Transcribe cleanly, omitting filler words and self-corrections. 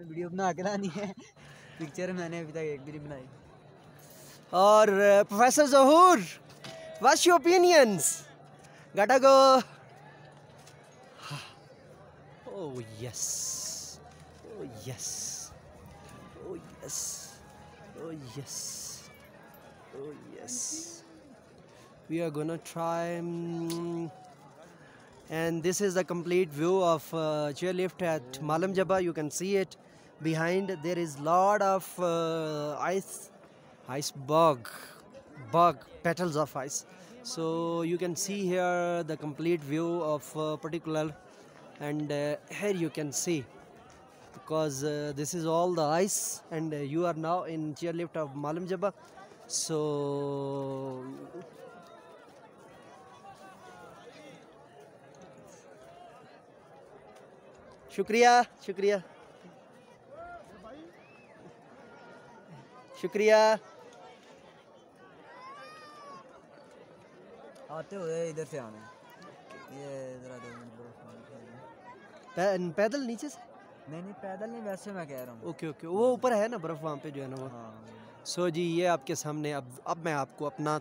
Video बना के लानी है, पिक्चर मैंने अभी तक एक भी नहीं बनाई। और professor Zahoor, what's your opinions? Gotta go. Oh yes. Oh yes. Oh yes. Oh yes. Oh yes. We are gonna try. And this is the complete view of chairlift at Malam Jabba. You can see it behind. There is lot of ice bug petals of ice. So you can see here the complete view of particular, and here you can see, because this is all the ice, and you are now in chairlift of Malam Jabba. So शुक्रिया शुक्रिया शुक्रिया। आते हुए इधर से आना, ये जरा 2 मिनट पैदल नीचे से? नहीं पैदल नहीं, वैसे मैं कह रहा हूँ। ओके ओके, वो ऊपर है ना बर्फ, वहाँ पे जो है ना वो। हाँ। सो जी, ये आपके सामने अब मैं आपको अपना